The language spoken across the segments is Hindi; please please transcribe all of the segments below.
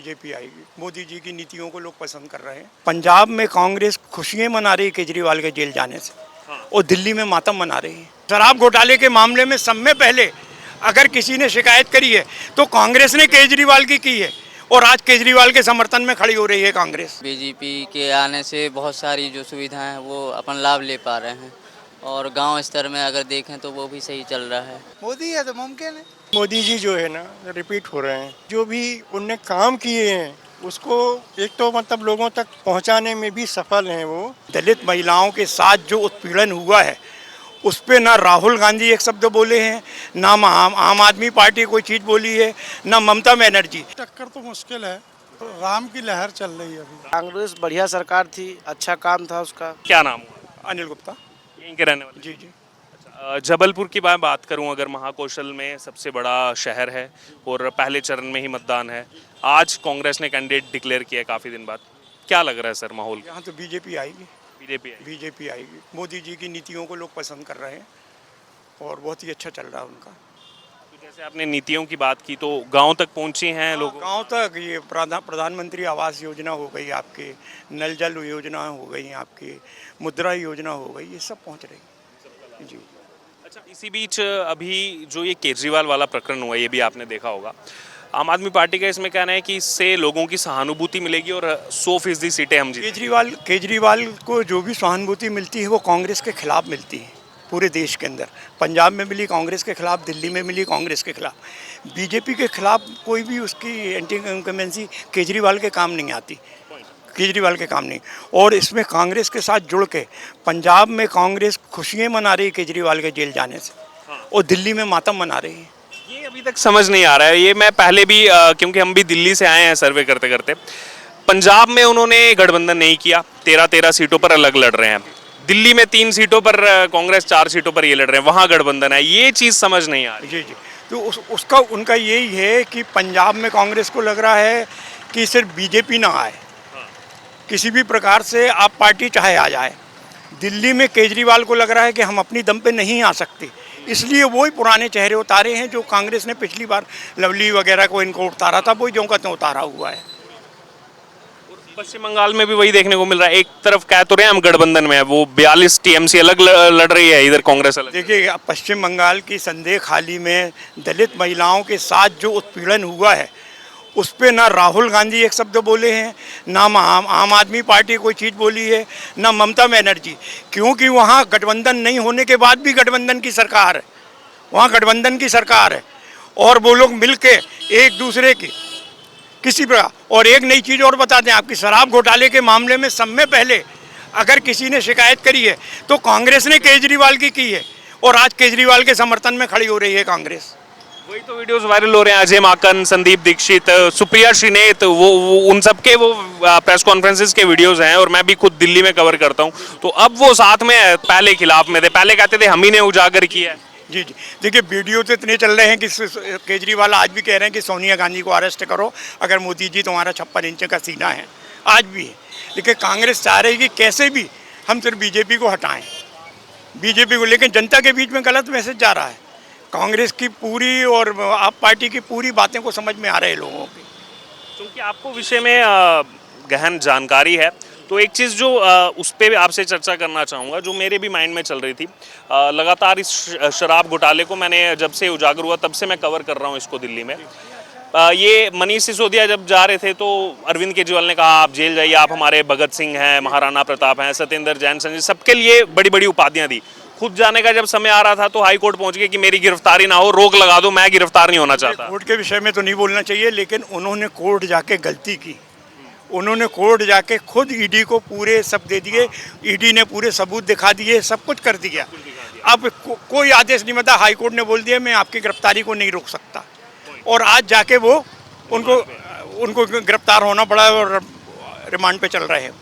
बीजेपी आएगी। मोदी जी की नीतियों को लोग पसंद कर रहे हैं। पंजाब में कांग्रेस खुशियां मना रही है केजरीवाल के जेल जाने से, और दिल्ली में मातम मना रही है। शराब घोटाले के मामले में सब में पहले अगर किसी ने शिकायत करी है तो कांग्रेस ने केजरीवाल की है, और आज केजरीवाल के समर्थन में खड़ी हो रही है कांग्रेस। बीजेपी के आने से बहुत सारी जो सुविधाएं हैं वो अपन लाभ ले पा रहे हैं, और गांव स्तर में अगर देखें तो वो भी सही चल रहा है। मोदी है तो मुमकिन है। मोदी जी जो है ना रिपीट हो रहे हैं। जो भी उनने काम किए हैं उसको एक तो मतलब लोगों तक पहुंचाने में भी सफल हैं वो। दलित महिलाओं के साथ जो उत्पीड़न हुआ है उस पे ना राहुल गांधी एक शब्द बोले हैं, ना आम आदमी पार्टी कोई चीज़ बोली है, ना ममता बनर्जी। टक्कर तो मुश्किल है, तो राम की लहर चल रही है अभी। कांग्रेस बढ़िया सरकार थी, अच्छा काम था उसका। क्या नाम हुआ? अनिल गुप्ता। यहीं के रहने वाले? जी जी। जबलपुर की बात करूं, अगर महाकौशल में सबसे बड़ा शहर है और पहले चरण में ही मतदान है, आज कांग्रेस ने कैंडिडेट डिक्लेयर किया काफ़ी दिन बाद, क्या लग रहा है सर माहौल? यहाँ तो बीजेपी आएगी। बीजेपी आएगी। मोदी जी की नीतियों को लोग पसंद कर रहे हैं और बहुत ही अच्छा चल रहा है उनका। तो जैसे आपने नीतियों की बात की तो गांव तक पहुंची हैं लोग? गांव तक ये प्रधानमंत्री आवास योजना हो गई, आपके नल जल योजना हो गई, आपके मुद्रा योजना हो गई, ये सब पहुंच रही जी। अच्छा, इसी बीच अभी जो ये केजरीवाल वाला प्रकरण हुआ, ये भी आपने देखा होगा, आम आदमी पार्टी का इसमें कहना है कि इससे लोगों की सहानुभूति मिलेगी और 100% सीटें हम जीतेंगे। केजरीवाल को जो भी सहानुभूति मिलती है वो कांग्रेस के खिलाफ मिलती है पूरे देश के अंदर। पंजाब में मिली कांग्रेस के खिलाफ, दिल्ली में मिली कांग्रेस के खिलाफ। बीजेपी के खिलाफ कोई भी उसकी एंटी इनकम्बेंसी केजरीवाल के काम नहीं आती, केजरीवाल के काम नहीं। और इसमें कांग्रेस के साथ जुड़ के पंजाब में कांग्रेस खुशियाँ मना रही है केजरीवाल के जेल जाने से, और दिल्ली में मातम मना रही है। ये अभी तक समझ नहीं आ रहा है। ये मैं पहले भी क्योंकि हम भी दिल्ली से आए हैं सर्वे करते करते, पंजाब में उन्होंने गठबंधन नहीं किया, 13 सीटों पर अलग लड़ रहे हैं। दिल्ली में 3 सीटों पर कांग्रेस, 4 सीटों पर ये लड़ रहे हैं, वहाँ गठबंधन है। ये चीज़ समझ नहीं आ रही। जी जी। तो उसका उनका यही है कि पंजाब में कांग्रेस को लग रहा है कि सिर्फ बीजेपी ना आए, किसी भी प्रकार से आप पार्टी चाहे आ जाए। दिल्ली में केजरीवाल को लग रहा है कि हम अपनी दम पे नहीं आ सकते, इसलिए वही पुराने चेहरे उतारे हैं जो कांग्रेस ने पिछली बार लवली वगैरह को इनको उतारा था, वही जो का त्यों उतारा हुआ है। पश्चिम बंगाल में भी वही देखने को मिल रहा है। एक तरफ कह तो रहे हैं हम गठबंधन में है, वो 42 टीएमसी अलग लड़ रही है, इधर कांग्रेस अलग। देखिए, पश्चिम बंगाल की संदेह खाली में दलित महिलाओं के साथ जो उत्पीड़न हुआ है उस पे ना राहुल गांधी एक शब्द बोले हैं, ना आम आदमी पार्टी कोई चीज़ बोली है, ना ममता बनर्जी। क्योंकि वहाँ गठबंधन नहीं होने के बाद भी गठबंधन की सरकार है, वहाँ गठबंधन की सरकार है, और वो लोग मिल के एक दूसरे की किसी प्रकार। और एक नई चीज़ और बता दें, आपकी शराब घोटाले के मामले में सब में पहले अगर किसी ने शिकायत करी है तो कांग्रेस ने केजरीवाल की है, और आज केजरीवाल के समर्थन में खड़ी हो रही है कांग्रेस। वही तो वीडियोस वायरल हो रहे हैं, अजय माकन, संदीप दीक्षित, सुप्रिया श्रीनेत, वो उन सब के वो प्रेस कॉन्फ्रेंसेस के वीडियोस हैं, और मैं भी खुद दिल्ली में कवर करता हूं। तो अब वो साथ में है, पहले खिलाफ में थे, पहले कहते थे हम ही ने उजागर किया है। जी जी। देखिए, वीडियो तो इतने चल रहे हैं कि केजरीवाल आज भी कह रहे हैं कि सोनिया गांधी को अरेस्ट करो, अगर मोदी जी तुम्हारा 56 इंच का सीना है, आज भी है। लेकिन कांग्रेस चाह रही कि कैसे भी हम सिर्फ बीजेपी को हटाएं, बीजेपी को, लेकिन जनता के बीच में गलत मैसेज जा रहा है। कांग्रेस की पूरी और आप पार्टी की पूरी बातें को समझ में आ रहे हैं लोगों की। क्योंकि आपको विषय में गहन जानकारी है, तो एक चीज़ जो उस पर आपसे चर्चा करना चाहूँगा, जो मेरे भी माइंड में चल रही थी, लगातार इस शराब घोटाले को मैंने जब से उजागर हुआ तब से मैं कवर कर रहा हूँ इसको दिल्ली में। ये मनीष सिसोदिया जब जा रहे थे तो अरविंद केजरीवाल ने कहा आप जेल जाइए, आप हमारे भगत सिंह हैं, महाराणा प्रताप हैं, सत्येंद्र जैन, संजय, सबके लिए बड़ी बड़ी उपाधियाँ दी। खुद जाने का जब समय आ रहा था तो हाई कोर्ट पहुंच गए कि मेरी गिरफ्तारी ना हो, रोक लगा दो, मैं गिरफ्तार नहीं होना चाहता। कोर्ट के विषय में तो नहीं बोलना चाहिए, लेकिन उन्होंने कोर्ट जाके गलती की। उन्होंने कोर्ट जाके खुद ईडी को पूरे सब दे दिए, ईडी ने पूरे सबूत दिखा दिए, सब कुछ कर दिया। अब कोई आदेश नहीं मिलता, हाई कोर्ट ने बोल दिया मैं आपकी गिरफ्तारी को नहीं रोक सकता, और आज जाके वो उनको गिरफ्तार होना पड़ा और रिमांड पे चल रहे हैं।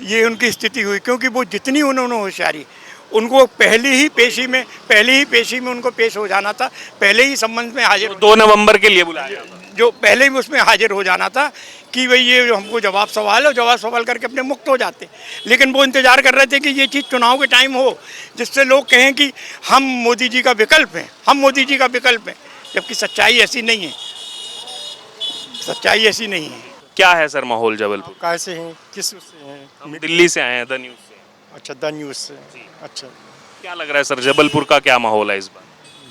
ये उनकी स्थिति हुई, क्योंकि वो जितनी उन्होंने होशियारी, उनको पहली ही पेशी में उनको पेश हो जाना था, पहले ही संबंध में हाजिर, 2 नवंबर के लिए बुलाया, जो पहले ही उसमें हाजिर हो जाना था कि भाई ये हमको जवाब सवाल है, जवाब सवाल करके अपने मुक्त हो जाते। लेकिन वो इंतजार कर रहे थे कि ये चीज़ चुनाव के टाइम हो, जिससे लोग कहें कि हम मोदी जी का विकल्प हैं, हम मोदी जी का विकल्प हैं, जबकि सच्चाई ऐसी नहीं है। सच्चाई ऐसी नहीं है। क्या है सर माहौल जबलपुर? कैसे हैं, किस उससे हैं? हम दिल्ली से आए हैं, द न्यूज़ से। अच्छा, द न्यूज़ से। अच्छा, क्या लग रहा है सर, जबलपुर का क्या माहौल है इस बार?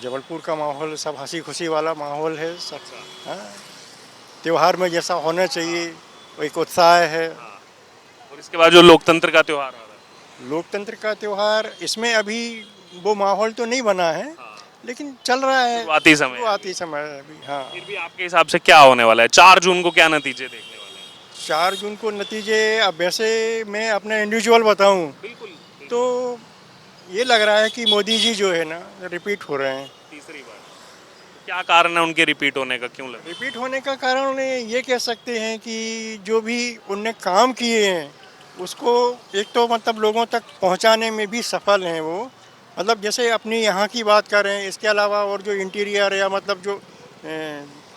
जबलपुर का माहौल सब हंसी खुशी वाला माहौल है सब। हाँ, त्योहार में जैसा होना चाहिए एक उत्साह है। और इसके बाद जो लोकतंत्र का त्योहार आ रहा है, लोकतंत्र का त्योहार, इसमें अभी वो माहौल तो नहीं बना है, लेकिन चल रहा है शुरुआती समय अभी। हाँ, फिर भी आपके हिसाब से क्या होने वाला है? 4 जून को क्या नतीजे देखने वाले हैं? 4 जून को नतीजे, अब वैसे मैं अपना इंडिविजुअल बताऊं बिल्कुल तो ये लग रहा है कि मोदी जी जो है ना रिपीट हो रहे हैं। तीसरी बार क्या कारण है उनके रिपीट होने का, क्यों लग? रिपीट होने का कारण उन्हें ये कह सकते हैं कि जो भी उनने काम किए हैं उसको एक तो मतलब लोगों तक पहुंचाने में भी सफल हैं वो। मतलब जैसे अपनी यहाँ की बात करें, इसके अलावा और जो इंटीरियर या मतलब जो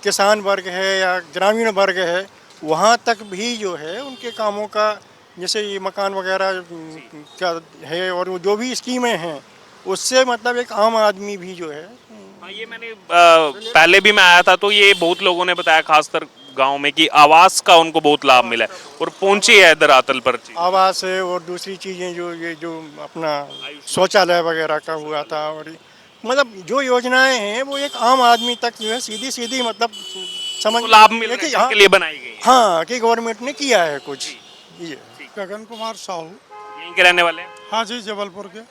किसान वर्ग है या ग्रामीण वर्ग है, वहाँ तक भी जो है उनके कामों का, जैसे ये मकान वगैरह क्या है और वो जो भी स्कीमें हैं उससे मतलब एक आम आदमी भी जो है। हाँ, ये मैंने पहले भी मैं आया था तो ये बहुत लोगों ने बताया, खासकर गांव में, कि आवास का उनको बहुत लाभ मिला है और पहुंची है धरातल पर चीज़। आवास है और दूसरी चीज़ें जो ये जो अपना शौचालय वगैरह का हुआ था, और मतलब जो योजनाएं हैं वो एक आम आदमी तक जो है सीधी सीधी मतलब समझ तो लाभ मिल है रहे कि हैं, जिनके लिए बनाई गई है। हाँ कि गवर्नमेंट ने किया है कुछ ये। गगन कुमार साहू। यहीं के रहने वाले हैं? हाँ जी, जबलपुर के।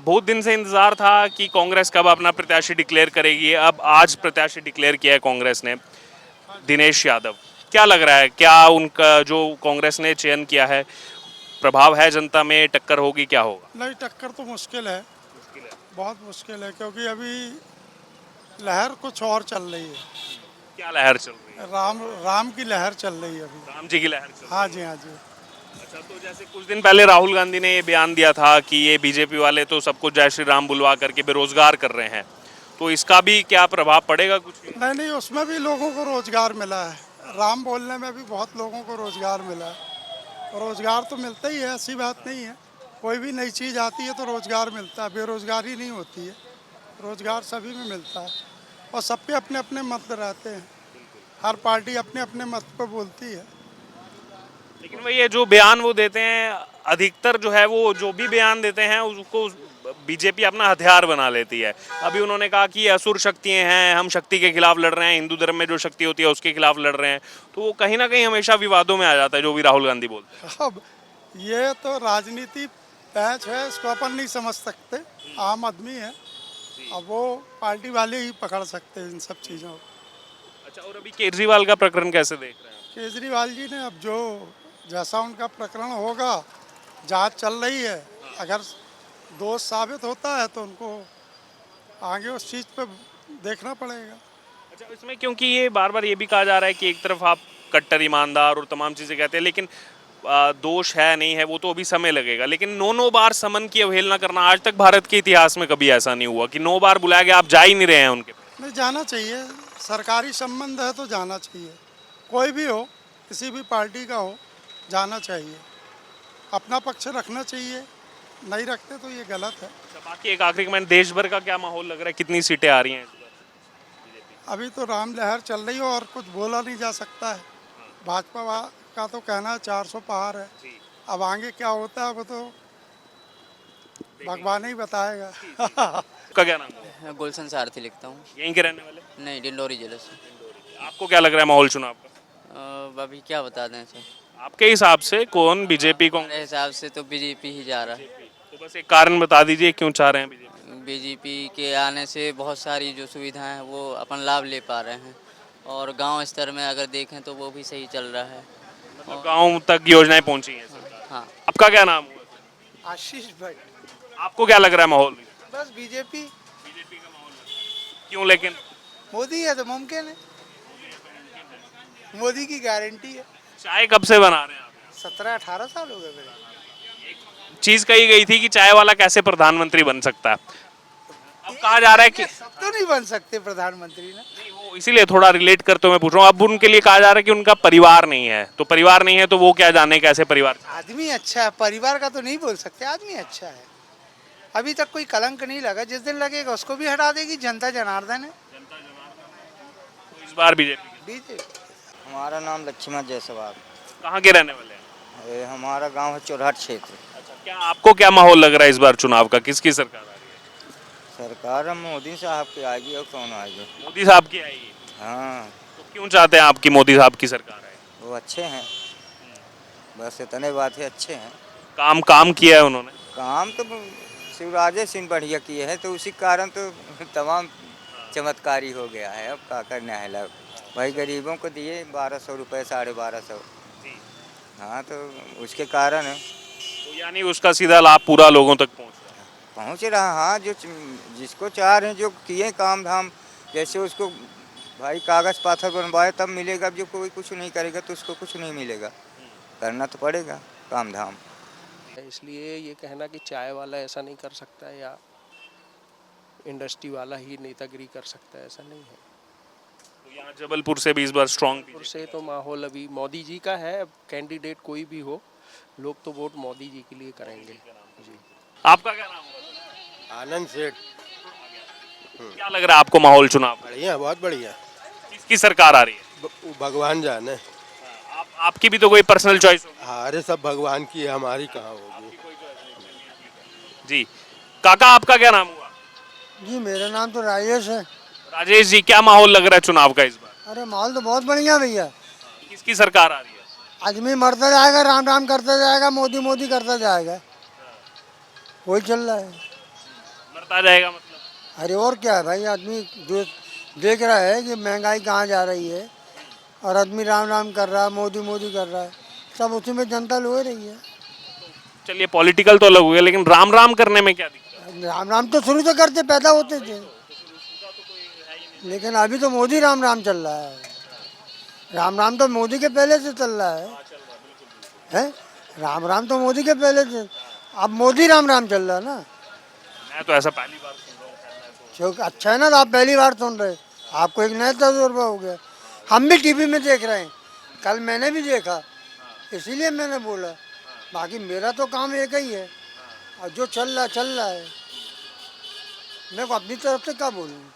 बहुत दिन से इंतजार था कि कांग्रेस कब अपना प्रत्याशी डिक्लेयर करेगी। अब आज प्रत्याशी डिक्लेयर किया है कांग्रेस ने, दिनेश यादव। क्या लग रहा है, क्या उनका जो कांग्रेस ने चयन किया है प्रभाव है जनता में, टक्कर होगी, क्या होगा? नहीं, टक्कर तो मुश्किल है, बहुत मुश्किल है, क्योंकि अभी लहर कुछ और चल रही है। क्या लहर चल रही है? राम की लहर चल रही है अभी। राम जी की लहर चल रही है। हाँ जी, हाँ जी। अच्छा, तो जैसे कुछ दिन पहले राहुल गांधी ने ये बयान दिया था कि ये बीजेपी वाले तो सबको जय श्री राम बुलवा करके बेरोजगार कर रहे हैं, तो इसका भी क्या प्रभाव पड़ेगा कुछ? नहीं, उसमें भी लोगों को रोजगार मिला है। राम बोलने में भी बहुत लोगों को रोजगार मिला है। रोजगार तो मिलता ही है, ऐसी बात नहीं है। कोई भी नई चीज़ आती है तो रोजगार मिलता है, बेरोजगारी नहीं होती है। रोजगार सभी में मिलता है और सब पे अपने अपने मत रहते हैं। हर पार्टी अपने अपने मत पे बोलती है। लेकिन वही ये जो बयान वो देते हैं, अधिकतर जो है वो जो भी बयान देते हैं उसको बीजेपी अपना हथियार बना लेती है। अभी उन्होंने कहा कि ये असुर शक्तियाँ हैं, हम शक्ति के खिलाफ लड़ रहे हैं, हिंदू धर्म में जो शक्ति होती है उसके खिलाफ लड़ रहे हैं, तो वो कहीं ना कहीं हमेशा विवादों में आ जाता है जो भी राहुल गांधी बोलते हैं। अब ये तो राजनीति पैच है, इसको अपन नहीं समझ सकते। आम आदमी है, अब वो पार्टी वाले ही पकड़ सकते हैं इन सब चीज़ों को। अच्छा, और अभी केजरीवाल का प्रकरण कैसे देख रहे हैं? केजरीवाल जी ने अब जो जैसा उनका प्रकरण होगा, जांच चल रही है, अगर दोष साबित होता है तो उनको आगे उस चीज़ पे देखना पड़ेगा। अच्छा, इसमें क्योंकि ये बार बार ये भी कहा जा रहा है कि एक तरफ आप कट्टर ईमानदार और तमाम चीज़ें कहते हैं, लेकिन दोष है नहीं है वो तो अभी समय लगेगा, लेकिन 9 बार समन की अवहेलना करना, आज तक भारत के इतिहास में कभी ऐसा नहीं हुआ कि 9 बार बुलाया गया, आप जा ही नहीं रहे हैं उनके पास। नहीं, जाना चाहिए, सरकारी संबंध है तो जाना चाहिए। कोई भी हो, किसी भी पार्टी का हो, जाना चाहिए, अपना पक्ष रखना चाहिए। नहीं रखते तो ये गलत है। बाकी एक आखिरी कमेंट, देश भर का क्या माहौल लग रहा है, कितनी सीटें आ रही हैं इस बार? अभी तो राम लहर चल रही है और कुछ बोला नहीं जा सकता है। भाजपा का तो कहना है 400 पार है। अब आगे क्या होता है वो तो भगवान ही बताएगा। आपका क्या नाम है? गुलशन सारथी लिखता हूँ। यहीं के रहने वाले? नहीं, डिंडोरी जिले से। आपको क्या लग रहा है माहौल चुनाव का? अभी क्या बता दें सर, आपके हिसाब से कौन, बीजेपी को? मेरे हिसाब से तो बीजेपी ही जा रहा है। तो बस एक कारण बता दीजिए क्यों चाह रहे हैं बीजेपी? बीजेपी के आने से बहुत सारी जो सुविधाएं हैं वो अपन लाभ ले पा रहे हैं, और गांव स्तर में अगर देखें तो वो भी सही चल रहा है। मतलब गांव तक योजनाएं पहुंची हैं सरकार। हाँ। आपका क्या नाम हुआ? आशीष भाई। आपको क्या लग रहा है माहौल? बस बीजेपी। बीजेपी का माहौल लग रहा है। क्यों लेकिन? मोदी है तो मुमकिन है, मोदी की गारंटी है। चाय कब से बना रहे हैं आप? 17-18 साल हो गए मेरे। चीज कही गई थी कि चाय वाला कैसे प्रधानमंत्री बन सकता है, अब कहा जा रहा है कि सब तो नहीं बन सकते प्रधानमंत्री ना। नहीं, वो इसीलिए थोड़ा रिलेट करते हुए मैं पूछ रहा हूँ। अब उनके लिए कहा जा रहा है कि उनका परिवार नहीं है, तो परिवार नहीं है तो वो क्या जाने कैसे परिवार। आदमी अच्छा है, परिवार का तो नहीं बोल सकते, आदमी अच्छा है। अभी तक कोई कलंक नहीं लगा, जिस दिन लगेगा उसको भी हटा देगी जनता जनार्दन है। तो इस बार बीजेपी बीजेपी। हमारा नाम लक्ष्मण जायसवाल। कहाँ के रहने वाले हैं? हमारा गांव है चोरहट क्षेत्र। अच्छा, क्या आपको क्या माहौल लग रहा है इस बार चुनाव का, किसकी सरकार आ रही है? सरकार हम मोदी साहब की आएगी और कौन आएगी। मोदी साहब की आएगी। हाँ, तो क्यों चाहते हैं आपकी मोदी साहब की सरकार आए? वो अच्छे हैं, बस इतने बात है, अच्छे हैं। काम काम किया है उन्होंने। काम तो शिवराज सिंह बढ़िया किए हैं, तो उसी कारण तो तमाम चमत्कारी हो गया है। अब क्या करना है लोग, भाई गरीबों को दिए 1200 रुपये, 1250। हाँ, तो उसके कारण तो यानी उसका सीधा लाभ पूरा लोगों तक पहुँच रहा। हाँ, जो जिसको चाह रहे हैं, जो किए काम धाम, जैसे उसको भाई कागज़ पाथर बनवाए तब मिलेगा। जो कोई कुछ नहीं करेगा तो उसको कुछ नहीं मिलेगा, करना तो पड़ेगा काम धाम। इसलिए ये कहना कि चाय वाला ऐसा नहीं कर सकता है या इंडस्ट्री वाला ही नेतागिरी कर सकता है, ऐसा नहीं है। तो यहाँ जबलपुर से भी इस बार स्ट्रॉन्ग से तो माहौल अभी मोदी जी का है। अब कैंडिडेट कोई भी हो, लोग तो वोट मोदी जी के लिए करेंगे जी। आपका क्या नाम है? आनंद सेठ। क्या लग रहा है आपको माहौल चुनाव का? बढ़िया, बहुत बढ़िया। किसकी सरकार आ रही है? भगवान जाने। आपकी भी तो कोई पर्सनल चॉइस होगी। हाँ, अरे सब भगवान की है, हमारी कहाँ होगी। जी काका, आपका क्या नाम हुआ? जी मेरा नाम तो राजेश है। राजेश जी, क्या माहौल लग रहा है चुनाव का इस बार? अरे माहौल तो बहुत बढ़िया भैया। किसकी सरकार आ रही है? आदमी मरता जाएगा, राम राम करता जाएगा, मोदी मोदी करता जाएगा, वही चल रहा है। मरता जाएगा मतलब? अरे और क्या है भाई, आदमी जो देख रहा है कि महंगाई कहाँ जा रही है और आदमी राम राम कर रहा है, मोदी मोदी कर रहा है, सब उसी में जनता लो रही है। चलिए पॉलिटिकल तो अलग हो गया, लेकिन राम राम करने में क्या दिक्कत है? राम राम तो शुरू से करते पैदा होते थे, लेकिन अभी तो मोदी राम राम चल रहा है। राम राम तो मोदी के पहले से चल रहा है? राम राम तो मोदी के पहले से, अब मोदी राम राम चल रहा है ना। मैं तो ऐसा पहली बार सुन रहा हूँ। क्योंकि अच्छा है ना, तो आप पहली बार सुन रहे, आपको एक नया तजुर्बा हो गया। हम भी टीवी में देख रहे हैं, कल मैंने भी देखा, इसीलिए मैंने बोला। बाकी मेरा तो काम एक ही है, और जो चल रहा है, मैं को अपनी तरफ से क्या बोलूँ।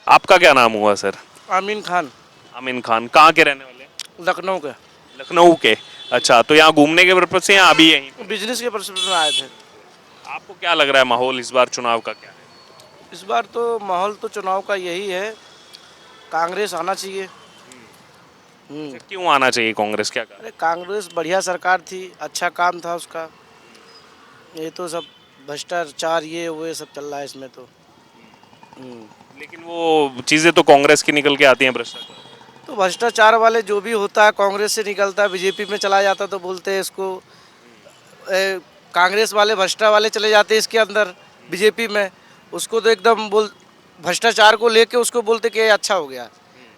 आपका क्या नाम हुआ सर? आमीन खान, आमीन खान, कहाँ के रहने वाले? लखनऊ के। लखनऊ के। अच्छा, तो यहाँ घूमने के पर्पज से या अभी यहीं? बिजनेस के पर्पज में आए थे। आपको क्या लग रहा है माहौल इस बार चुनाव का क्या है? इस बार तो माहौल तो चुनाव का यही है, कांग्रेस आना चाहिए। क्यों आना चाहिए कांग्रेस, क्या कर? अरे कांग्रेस बढ़िया सरकार थी, अच्छा काम था उसका। ये तो सब भ्रष्टाचार ये वो सब चल रहा है इसमें तो। लेकिन वो चीज़ें तो कांग्रेस की निकल के आती हैं, भ्रष्टाचार। तो भ्रष्टाचार वाले जो भी होता है कांग्रेस से निकलता है, बीजेपी में चला जाता तो बोलते हैं इसको कांग्रेस वाले भ्रष्टा वाले चले जाते हैं इसके अंदर बीजेपी में, उसको तो एकदम भ्रष्टाचार को लेके उसको बोलते कि अच्छा हो गया।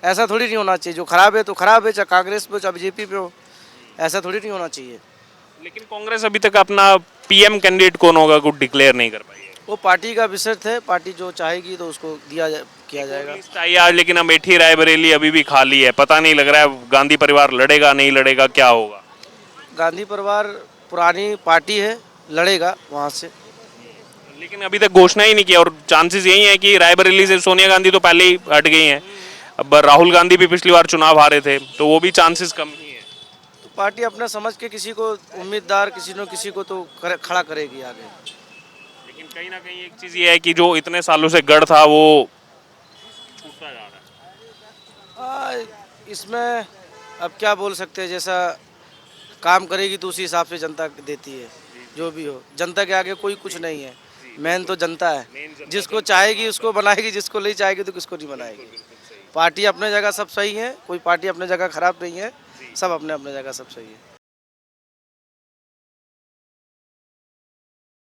ऐसा थोड़ी नहीं होना चाहिए, जो खराब है तो खराब है, चाहे कांग्रेस में चाहे बीजेपी में हो, ऐसा थोड़ी नहीं होना चाहिए। लेकिन कांग्रेस अभी तक अपना पीएम कैंडिडेट कौन होगा कुछ डिक्लेयर नहीं कर पाई है। वो पार्टी का विषय है, पार्टी जो चाहेगी तो उसको किया जाएगा। चाहिए आज, लेकिन अमेठी रायबरेली अभी भी खाली है, पता नहीं लग रहा है गांधी परिवार लड़ेगा नहीं लड़ेगा, क्या होगा? गांधी परिवार पुरानी पार्टी है, लड़ेगा वहाँ से। लेकिन अभी तक घोषणा ही नहीं किया, और चांसेस यही है कि रायबरेली से सोनिया गांधी तो पहले ही हट गई हैं। अब राहुल गांधी भी पिछली बार चुनाव हारे थे, तो वो भी चांसेस कम ही है। तो पार्टी अपना समझ के किसी को उम्मीदवार किसी न किसी को तो खड़ा करेगी आगे। लेकिन कहीं ना कहीं एक चीज़ ये है कि जो इतने सालों से गढ़ था वो छूटता जा रहा है। इसमें अब क्या बोल सकते हैं, जैसा काम करेगी तो उसी हिसाब से जनता देती है। जो भी हो, जनता के आगे कोई कुछ नहीं है, मेन तो जनता है। जिसको चाहेगी उसको बनाएगी, जिसको नहीं चाहेगी तो किसको नहीं बनाएगी। पार्टी अपने जगह सब सही है, कोई पार्टी अपने जगह खराब नहीं है, सब अपने अपने जगह सब सही है।